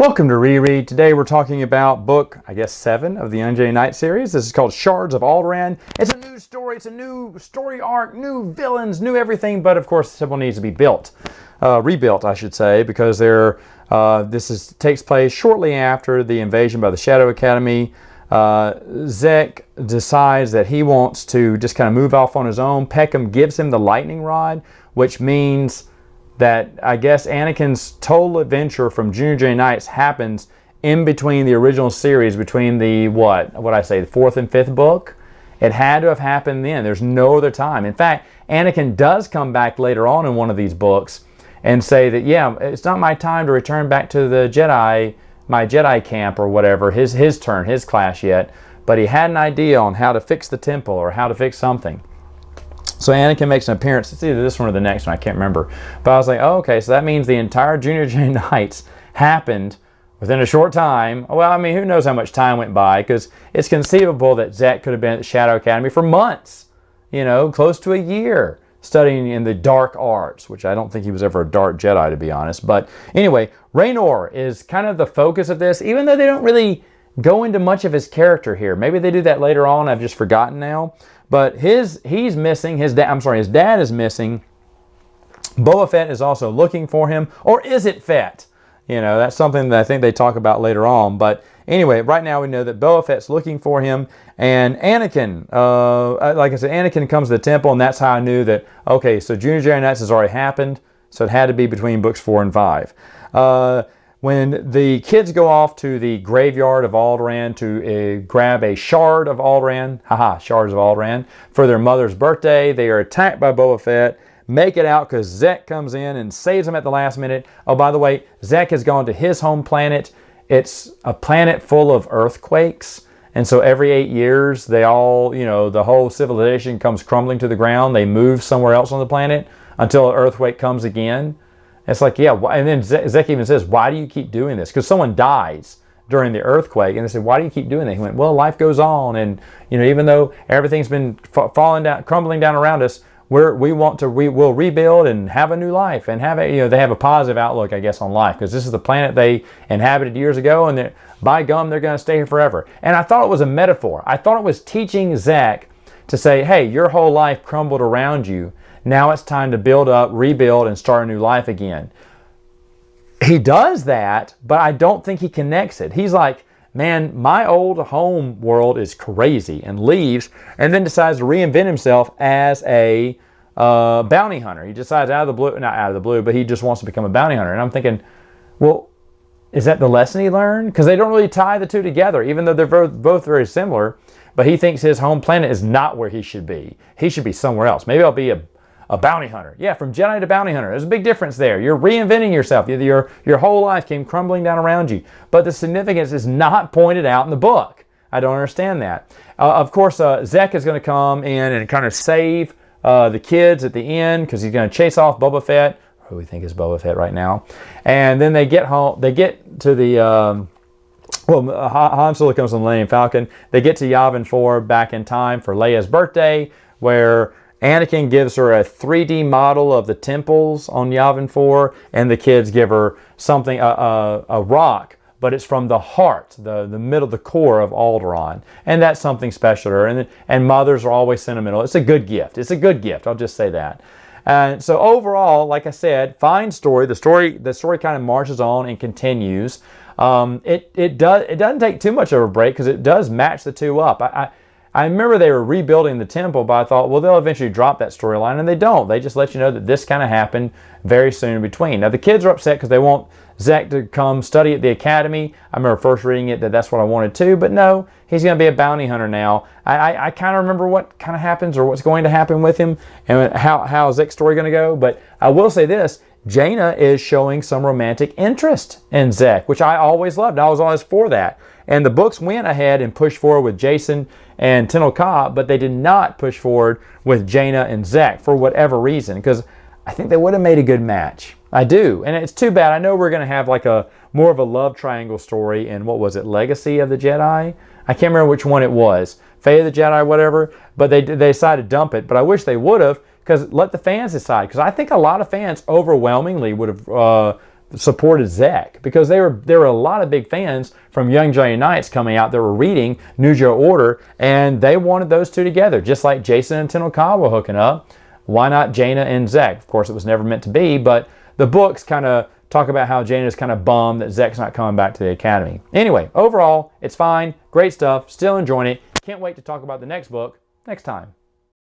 Welcome to Reread. Today we're talking about book, 7 of the Jedi Knight series. This is called Shards of Alderaan. It's a new story, it's a new story arc, new villains, new everything, but of course the temple needs to be rebuilt, I should say, because takes place shortly after the invasion by the Shadow Academy. Zek decides that he wants to just kind of move off on his own. Peckham gives him the lightning rod, which means that I guess Anakin's total adventure from Junior Jedi Knights happens in between the original series, between the the fourth and fifth book. It had to have happened then. There's no other time. In fact, Anakin does come back later on in one of these books and say that, yeah, it's not my time to return back to the Jedi, my Jedi camp or whatever, his turn, his class yet, but he had an idea on how to fix the temple or how to fix something. So Anakin makes an appearance. It's either this one or the next one. I can't remember. But I was like, oh, okay, so that means the entire Junior Jedi Knights happened within a short time. Well, I mean, who knows how much time went by, because it's conceivable that Zek could have been at the Shadow Academy for months, close to a year, studying in the dark arts, which I don't think he was ever a dark Jedi, to be honest. But anyway, Raynor is kind of the focus of this, even though they don't really go into much of his character here. Maybe they do that later on. I've just forgotten now. But he's missing. His dad is missing. Boba Fett is also looking for him. Or is it Fett? That's something that I think they talk about later on. But anyway, right now we know that Boba Fett's looking for him. And Anakin, like I said, Anakin comes to the temple, and that's how I knew that, okay, so Junior Jedi Knights has already happened. So it had to be between books 4 and 5. When the kids go off to the graveyard of Alderaan to grab a shard of Alderaan, shards of Alderaan, for their mother's birthday, they are attacked by Boba Fett, make it out because Zek comes in and saves them at the last minute. Oh, by the way, Zek has gone to his home planet. It's a planet full of earthquakes. And so every 8 years, they all, the whole civilization comes crumbling to the ground. They move somewhere else on the planet until an earthquake comes again. It's like, yeah, and then Zek even says, why do you keep doing this? Because someone dies during the earthquake, and they said, why do you keep doing that? He went, well, life goes on, and even though everything's been crumbling down around us, we'll rebuild and have a new life, and they have a positive outlook, I guess, on life, because this is the planet they inhabited years ago, and by gum, they're going to stay here forever. And I thought it was a metaphor. I thought it was teaching Zek to say, hey, your whole life crumbled around you. Now it's time to build up, rebuild, and start a new life again. He does that, but I don't think he connects it. He's like, man, my old home world is crazy, and leaves, and then decides to reinvent himself as a bounty hunter. He decides not out of the blue, but he just wants to become a bounty hunter. And I'm thinking, well, is that the lesson he learned? Because they don't really tie the two together, even though they're both very similar. But he thinks his home planet is not where he should be. He should be somewhere else. Maybe I'll be a bounty hunter. Yeah, from Jedi to bounty hunter. There's a big difference there. You're reinventing yourself. Your whole life came crumbling down around you. But the significance is not pointed out in the book. I don't understand that. Of course, Zek is going to come in and kind of save the kids at the end, because he's going to chase off Boba Fett, who we think is Boba Fett right now. And then they get home. They get to the... Han Solo comes on the Millennium Falcon. They get to Yavin 4 back in time for Leia's birthday, where Anakin gives her a 3D model of the temples on Yavin 4, and the kids give her something, a rock, but it's from the heart, the middle, the core of Alderaan. And that's something special to her. And mothers are always sentimental. It's a good gift. I'll just say that. And so overall, like I said, fine story. The story kind of marches on and continues. It doesn't take too much of a break, because it does match the two up. I remember they were rebuilding the temple, but I thought, well, they'll eventually drop that storyline, and they don't. They just let you know that this kind of happened very soon in between. Now, the kids are upset because they want Zek to come study at the academy. I remember first reading it that that's what I wanted too, but no, he's going to be a bounty hunter now. I kind of remember what kind of happens, or what's going to happen with him, and how Zek's story going to go. But I will say this, Jaina is showing some romantic interest in Zek, which I always loved. I was always for that. And the books went ahead and pushed forward with Jason and Tenel Ka, but they did not push forward with Jaina and Zek for whatever reason, because I think they would have made a good match. I do. And it's too bad. I know we're going to have like a more of a love triangle story in, what was it, Legacy of the Jedi? I can't remember which one it was. Fate of the Jedi, whatever. But they decided to dump it. But I wish they would have, because let the fans decide. Because I think a lot of fans overwhelmingly would have supported Zek, because there were a lot of big fans from Young Jedi Knights coming out that were reading New Jedi Order, and they wanted those two together, just like Jason and Tenel Ka were hooking up. Why not Jaina and Zek? Of course, it was never meant to be, but the books kind of talk about how Jaina's kind of bummed that Zek's not coming back to the Academy. Anyway, overall, it's fine. Great stuff. Still enjoying it. Can't wait to talk about the next book next time.